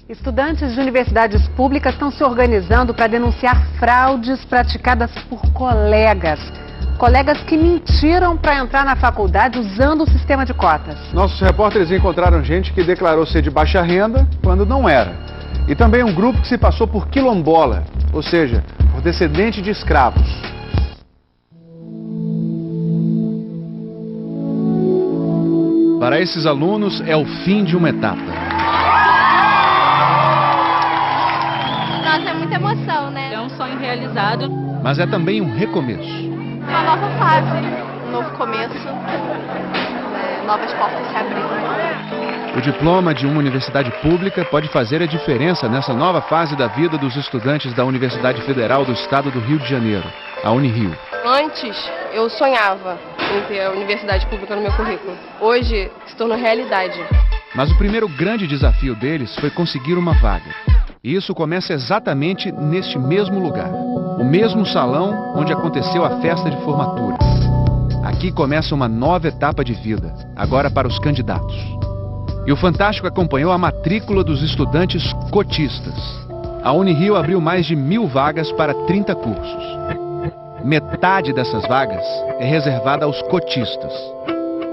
Estudantes de universidades públicas estão se organizando para denunciar fraudes praticadas por colegas. Colegas que mentiram para entrar na faculdade usando o sistema de cotas. Nossos repórteres encontraram gente que declarou ser de baixa renda quando não era. E também um grupo que se passou por quilombola, ou seja, por descendente de escravos. Para esses alunos é o fim de uma etapa. Nossa, é muita emoção, né? É um sonho realizado. Mas é também um recomeço. Uma nova fase, um novo começo, novas portas se abrindo. O diploma de uma universidade pública pode fazer a diferença nessa nova fase da vida dos estudantes da Universidade Federal do Estado do Rio de Janeiro, a Unirio. Antes, eu sonhava em ter a universidade pública no meu currículo. Hoje, se tornou realidade. Mas o primeiro grande desafio deles foi conseguir uma vaga. E isso começa exatamente neste mesmo lugar. O mesmo salão onde aconteceu a festa de formatura. Aqui começa uma nova etapa de vida, agora para os candidatos. E o Fantástico acompanhou a matrícula dos estudantes cotistas. A Unirio abriu mais de 1000 vagas para 30 cursos. Metade dessas vagas é reservada aos cotistas.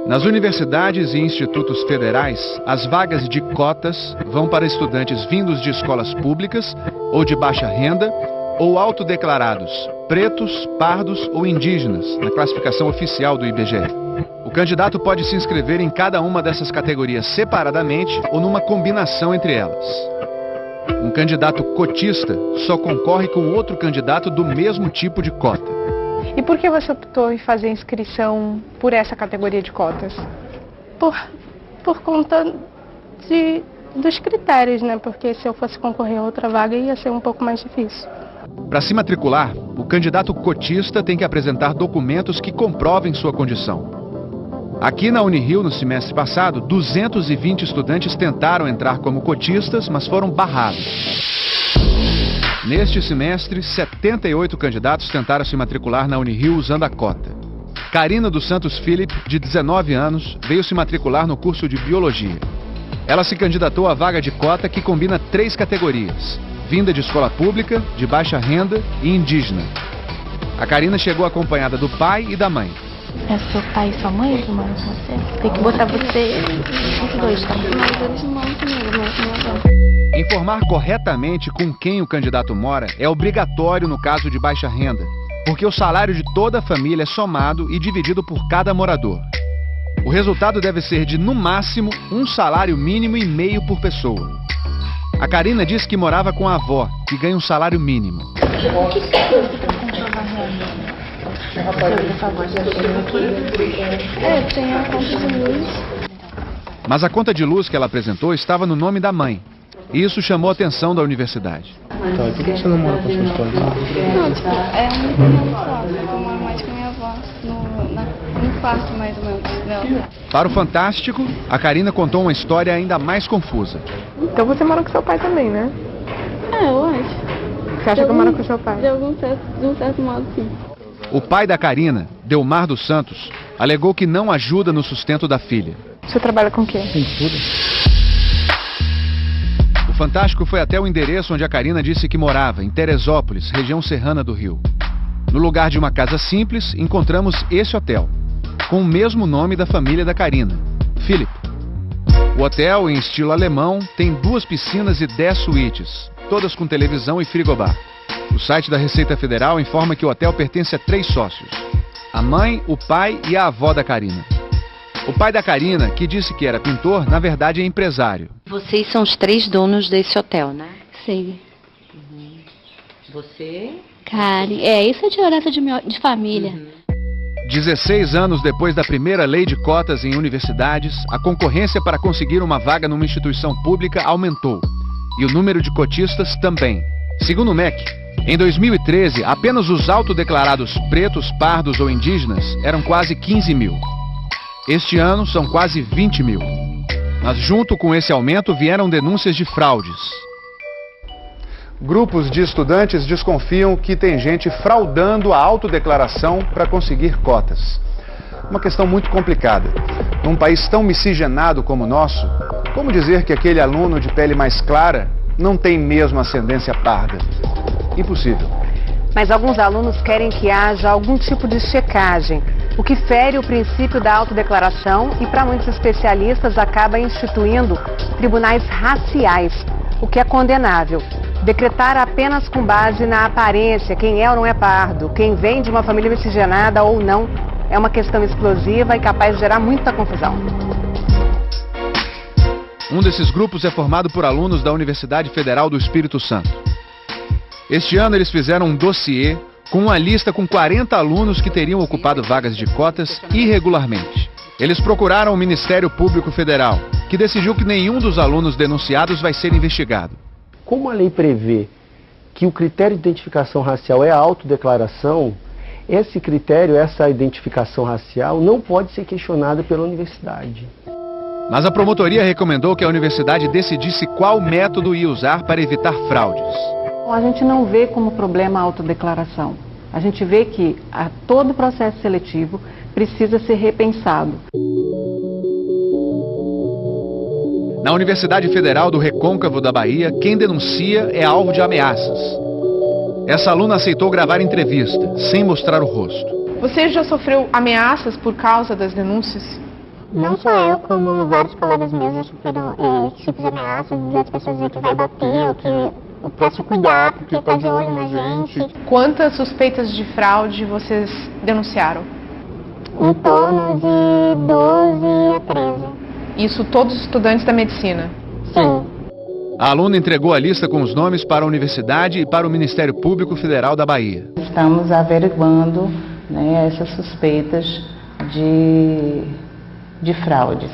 Nas universidades e institutos federais, as vagas de cotas vão para estudantes vindos de escolas públicas ou de baixa renda ou autodeclarados pretos, pardos ou indígenas, na classificação oficial do IBGE. O candidato pode se inscrever em cada uma dessas categorias separadamente ou numa combinação entre elas. Um candidato cotista só concorre com outro candidato do mesmo tipo de cota. E por que você optou em fazer inscrição por essa categoria de cotas? Por conta dos critérios, né? Porque se eu fosse concorrer a outra vaga ia ser um pouco mais difícil. Para se matricular, o candidato cotista tem que apresentar documentos que comprovem sua condição. Aqui na Unirio, no semestre passado, 220 estudantes tentaram entrar como cotistas, mas foram barrados. Neste semestre, 78 candidatos tentaram se matricular na Unirio usando a cota. Karina dos Santos Philip, de 19 anos, veio se matricular no curso de Biologia. Ela se candidatou à vaga de cota que combina 3 categorias: vinda de escola pública, de baixa renda e indígena. A Karina chegou acompanhada do pai e da mãe. É seu pai e sua mãe que moram com você? Tem que botar você os dois, tá? Mas eles não moram comigo, mas Informar corretamente com quem o candidato mora é obrigatório no caso de baixa renda, porque o salário de toda a família é somado e dividido por cada morador. O resultado deve ser de, no máximo, um salário mínimo e meio por pessoa. A Karina disse que morava com a avó, que ganha um salário mínimo. tem a conta de luz. Mas a conta de luz que ela apresentou estava no nome da mãe. E isso chamou a atenção da universidade. Tá, e por que você não mora com a sua esposa? Não, tipo, é um irmão só. Eu moro mais com a minha avó, no quarto mais ou menos dela. Para o Fantástico, a Karina contou uma história ainda mais confusa. Então você mora com seu pai também, né? Eu acho. Você acha que eu moro com seu pai? De um certo modo, sim. O pai da Karina, Delmar dos Santos, alegou que não ajuda no sustento da filha. Você trabalha com o quê? O Fantástico foi até o endereço onde a Karina disse que morava, em Teresópolis, região serrana do Rio. No lugar de uma casa simples, encontramos esse hotel, com o mesmo nome da família da Karina, Philip. O hotel, em estilo alemão, tem 2 piscinas e 10 suítes, todas com televisão e frigobar. O site da Receita Federal informa que o hotel pertence a 3 sócios: a mãe, o pai e a avó da Karina. O pai da Karina, que disse que era pintor, na verdade é empresário. Vocês são os 3 donos desse hotel, né? Sim. Você? Karen, isso é de herança de família. 16 anos depois da primeira lei de cotas em universidades, a concorrência para conseguir uma vaga numa instituição pública aumentou. E o número de cotistas também. Segundo o MEC, em 2013, apenas os autodeclarados pretos, pardos ou indígenas eram quase 15 mil. Este ano são quase 20 mil. Mas junto com esse aumento vieram denúncias de fraudes. Grupos de estudantes desconfiam que tem gente fraudando a autodeclaração para conseguir cotas. Uma questão muito complicada. Num país tão miscigenado como o nosso, como dizer que aquele aluno de pele mais clara não tem mesmo ascendência parda. Impossível. Mas alguns alunos querem que haja algum tipo de checagem, o que fere o princípio da autodeclaração e, para muitos especialistas, acaba instituindo tribunais raciais, o que é condenável. Decretar apenas com base na aparência, quem é ou não é pardo, quem vem de uma família miscigenada ou não, é uma questão explosiva e capaz de gerar muita confusão. Um desses grupos é formado por alunos da Universidade Federal do Espírito Santo. Este ano eles fizeram um dossiê com uma lista com 40 alunos que teriam ocupado vagas de cotas irregularmente. Eles procuraram o Ministério Público Federal, que decidiu que nenhum dos alunos denunciados vai ser investigado. Como a lei prevê que o critério de identificação racial é a autodeclaração, esse critério, essa identificação racial, não pode ser questionada pela universidade. Mas a promotoria recomendou que a universidade decidisse qual método ia usar para evitar fraudes. A gente não vê como problema a autodeclaração. A gente vê que todo o processo seletivo precisa ser repensado. Na Universidade Federal do Recôncavo da Bahia, quem denuncia é alvo de ameaças. Essa aluna aceitou gravar entrevista, sem mostrar o rosto. Você já sofreu ameaças por causa das denúncias? Não só eu, como vários colegas meus já sofreram esse tipo de ameaças, as pessoas dizem que vai bater, ou que para se cuidar, porque está de olho na gente. Quantas suspeitas de fraude vocês denunciaram? Em torno de 12 a 13. Isso todos os estudantes da medicina? Sim. A aluna entregou a lista com os nomes para a universidade e para o Ministério Público Federal da Bahia. Estamos averiguando, essas suspeitas de fraudes.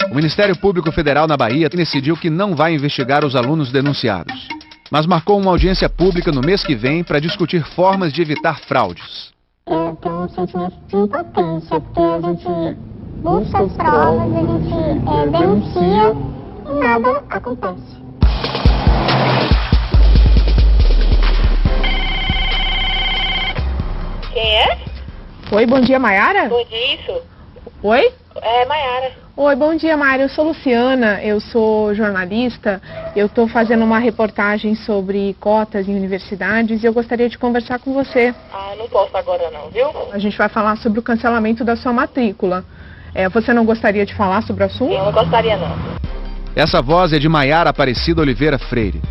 O Ministério Público Federal na Bahia decidiu que não vai investigar os alunos denunciados, mas marcou uma audiência pública no mês que vem para discutir formas de evitar fraudes. Tem um sentimento de impotência, porque a gente busca as provas, a gente denuncia e nada acontece. Quem é? Oi, bom dia, Maiara? Bom dia, isso. Oi? É, Maiara. Oi, bom dia, Maiara. Eu sou Luciana, eu sou jornalista. Eu estou fazendo uma reportagem sobre cotas em universidades e eu gostaria de conversar com você. Ah, não posso agora não, viu? A gente vai falar sobre o cancelamento da sua matrícula. Você não gostaria de falar sobre o assunto? Eu não gostaria não. Essa voz é de Maiara Aparecida Oliveira Freire.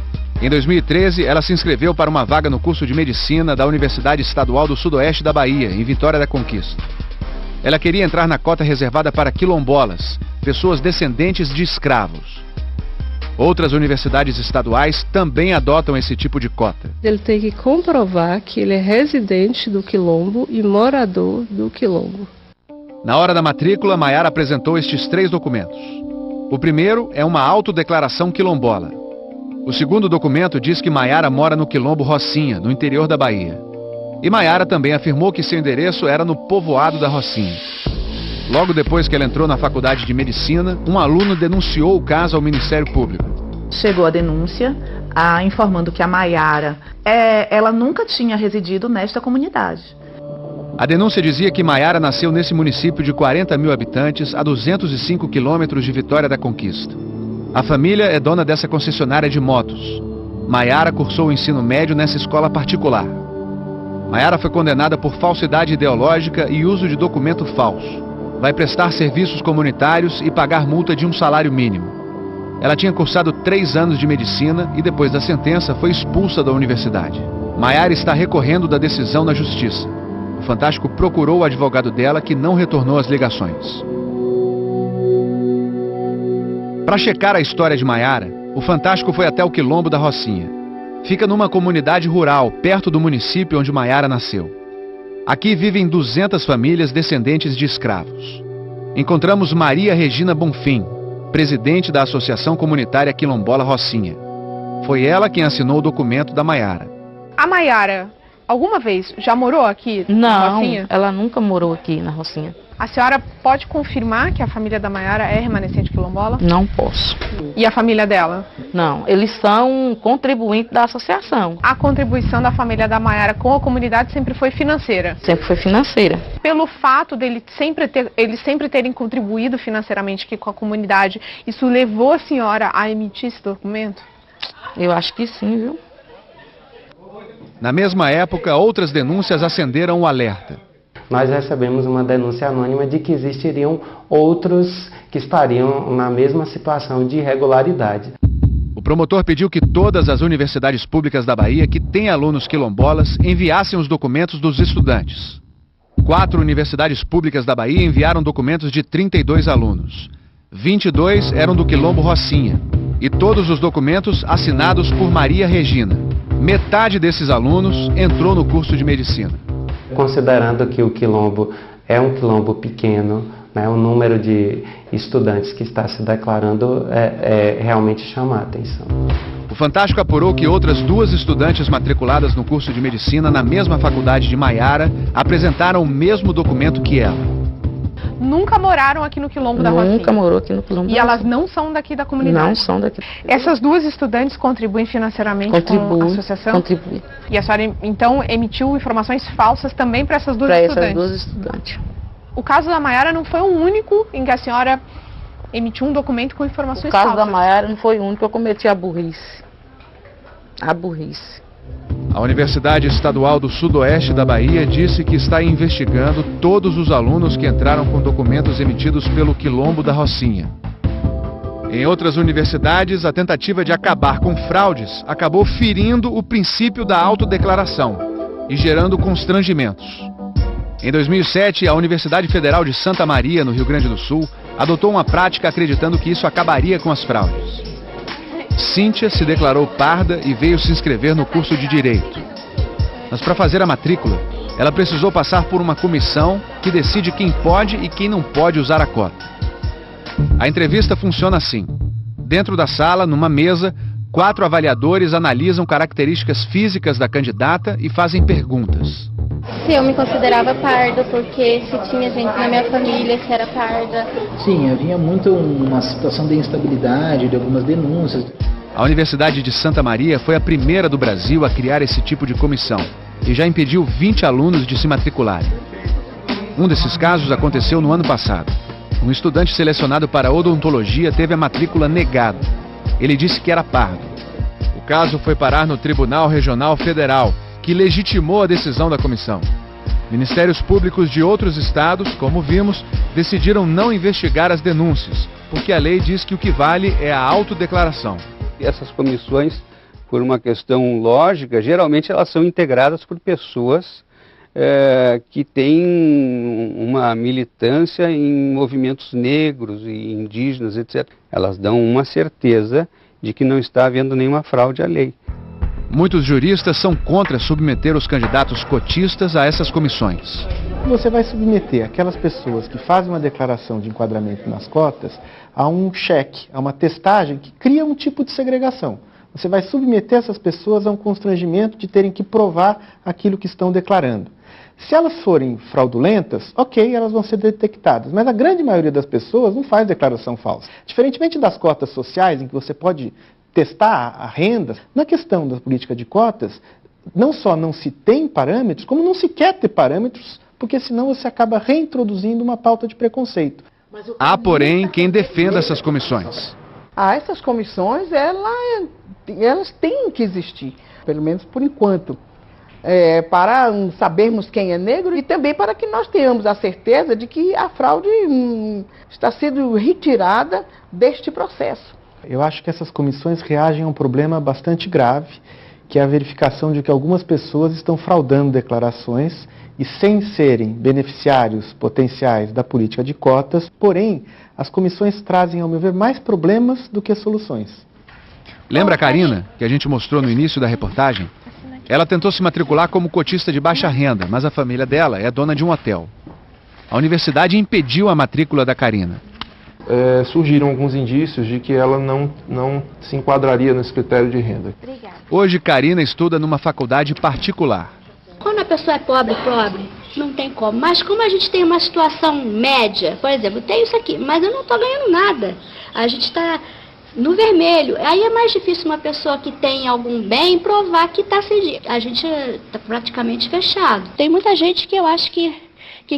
Em 2013, ela se inscreveu para uma vaga no curso de Medicina da Universidade Estadual do Sudoeste da Bahia, em Vitória da Conquista. Ela queria entrar na cota reservada para quilombolas, pessoas descendentes de escravos. Outras universidades estaduais também adotam esse tipo de cota. Ele tem que comprovar que ele é residente do quilombo e morador do quilombo. Na hora da matrícula, Maiara apresentou estes 3 documentos. O primeiro é uma autodeclaração quilombola. O segundo documento diz que Maiara mora no quilombo Rocinha, no interior da Bahia. E Maiara também afirmou que seu endereço era no povoado da Rocinha. Logo depois que ela entrou na faculdade de Medicina, um aluno denunciou o caso ao Ministério Público. Chegou a denúncia informando que a Maiara, ela nunca tinha residido nesta comunidade. A denúncia dizia que Maiara nasceu nesse município de 40 mil habitantes, a 205 quilômetros de Vitória da Conquista. A família é dona dessa concessionária de motos. Maiara cursou o ensino médio nessa escola particular. Maiara foi condenada por falsidade ideológica e uso de documento falso. Vai prestar serviços comunitários e pagar multa de um salário mínimo. Ela tinha cursado 3 anos de medicina e depois da sentença foi expulsa da universidade. Maiara está recorrendo da decisão na justiça. O Fantástico procurou o advogado dela, que não retornou as ligações. Para checar a história de Maiara, o Fantástico foi até o quilombo da Rocinha. Fica numa comunidade rural, perto do município onde Maiara nasceu. Aqui vivem 200 famílias descendentes de escravos. Encontramos Maria Regina Bonfim, presidente da Associação Comunitária Quilombola Rocinha. Foi ela quem assinou o documento da Maiara. A Maiara, alguma vez já morou aqui na Rocinha? Não, ela nunca morou aqui na Rocinha. A senhora pode confirmar que a família da Maiara é remanescente quilombola? Não posso. E a família dela? Não, eles são contribuintes da associação. A contribuição da família da Maiara com a comunidade sempre foi financeira? Sempre foi financeira. Pelo fato de eles sempre terem contribuído financeiramente aqui com a comunidade, isso levou a senhora a emitir esse documento? Eu acho que sim, viu? Na mesma época, outras denúncias acenderam o alerta. Nós recebemos uma denúncia anônima de que existiriam outros que estariam na mesma situação de irregularidade. O promotor pediu que todas as universidades públicas da Bahia que têm alunos quilombolas enviassem os documentos dos estudantes. 4 universidades públicas da Bahia enviaram documentos de 32 alunos. 22 eram do Quilombo Rocinha. E todos os documentos assinados por Maria Regina. Metade desses alunos entrou no curso de medicina. Considerando que o quilombo é um quilombo pequeno, né, o número de estudantes que está se declarando realmente chama a atenção. O Fantástico apurou que outras 2 estudantes matriculadas no curso de medicina na mesma faculdade de Maiara apresentaram o mesmo documento que ela. Nunca moraram aqui no Quilombo da Rocinha? Nunca morou aqui no Quilombo. E elas não são daqui da comunidade? Não são daqui. Essas 2 estudantes contribuem financeiramente com a associação? Contribuem. E a senhora, então, emitiu informações falsas também para essas 2 estudantes? Para essas 2 estudantes. O caso da Maiara não foi o único em que a senhora emitiu um documento com informações falsas? O falsas? caso da Maiara não foi o único que eu cometi a burrice. A burrice. A Universidade Estadual do Sudoeste da Bahia disse que está investigando todos os alunos que entraram com documentos emitidos pelo Quilombo da Rocinha. Em outras universidades, a tentativa de acabar com fraudes acabou ferindo o princípio da autodeclaração e gerando constrangimentos. Em 2007, a Universidade Federal de Santa Maria, no Rio Grande do Sul, adotou uma prática acreditando que isso acabaria com as fraudes. Cíntia se declarou parda e veio se inscrever no curso de Direito. Mas para fazer a matrícula, ela precisou passar por uma comissão que decide quem pode e quem não pode usar a cota. A entrevista funciona assim. Dentro da sala, numa mesa, 4 avaliadores analisam características físicas da candidata e fazem perguntas. Se eu me considerava parda, porque se tinha gente na minha família que era parda. Sim, havia muito uma situação de instabilidade, de algumas denúncias. A Universidade de Santa Maria foi a primeira do Brasil a criar esse tipo de comissão e já impediu 20 alunos de se matricularem. Um desses casos aconteceu no ano passado. Um estudante selecionado para odontologia teve a matrícula negada. Ele disse que era pardo. O caso foi parar no Tribunal Regional Federal, que legitimou a decisão da comissão. Ministérios públicos de outros estados, como vimos, decidiram não investigar as denúncias, porque a lei diz que o que vale é a autodeclaração. Essas comissões, por uma questão lógica, geralmente elas são integradas por pessoas que têm uma militância em movimentos negros e indígenas, etc. Elas dão uma certeza de que não está havendo nenhuma fraude à lei. Muitos juristas são contra submeter os candidatos cotistas a essas comissões. Você vai submeter aquelas pessoas que fazem uma declaração de enquadramento nas cotas a um cheque, a uma testagem que cria um tipo de segregação. Você vai submeter essas pessoas a um constrangimento de terem que provar aquilo que estão declarando. Se elas forem fraudulentas, ok, elas vão ser detectadas, mas a grande maioria das pessoas não faz declaração falsa. Diferentemente das cotas sociais, em que você pode testar a renda, na questão da política de cotas, não só não se tem parâmetros, como não se quer ter parâmetros, porque senão você acaba reintroduzindo uma pauta de preconceito. Há, porém, quem defenda essas comissões. Essas comissões, elas têm que existir, pelo menos por enquanto, para sabermos quem é negro e também para que nós tenhamos a certeza de que a fraude está sendo retirada deste processo. Eu acho que essas comissões reagem a um problema bastante grave, que é a verificação de que algumas pessoas estão fraudando declarações e sem serem beneficiários potenciais da política de cotas, porém, as comissões trazem, ao meu ver, mais problemas do que soluções. Lembra a Karina, que a gente mostrou no início da reportagem? Ela tentou se matricular como cotista de baixa renda, mas a família dela é dona de um hotel. A universidade impediu a matrícula da Karina. Surgiram alguns indícios de que ela não se enquadraria nesse critério de renda. Hoje, Karina estuda numa faculdade particular. Quando a pessoa é pobre, não tem como. Mas como a gente tem uma situação média, por exemplo, eu tenho isso aqui, mas eu não estou ganhando nada. A gente está no vermelho. Aí é mais difícil uma pessoa que tem algum bem provar que está sem dinheiro. A gente está praticamente fechado. Tem muita gente que eu acho que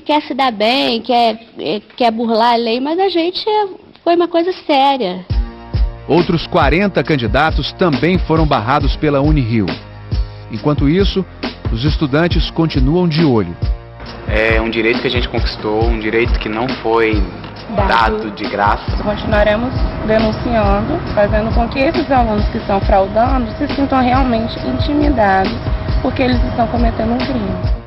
quer se dar bem, quer burlar a lei, mas a gente foi uma coisa séria. Outros 40 candidatos também foram barrados pela Unirio. Enquanto isso, os estudantes continuam de olho. É um direito que a gente conquistou, um direito que não foi dado de graça. Continuaremos denunciando, fazendo com que esses alunos que estão fraudando se sintam realmente intimidados, porque eles estão cometendo um crime.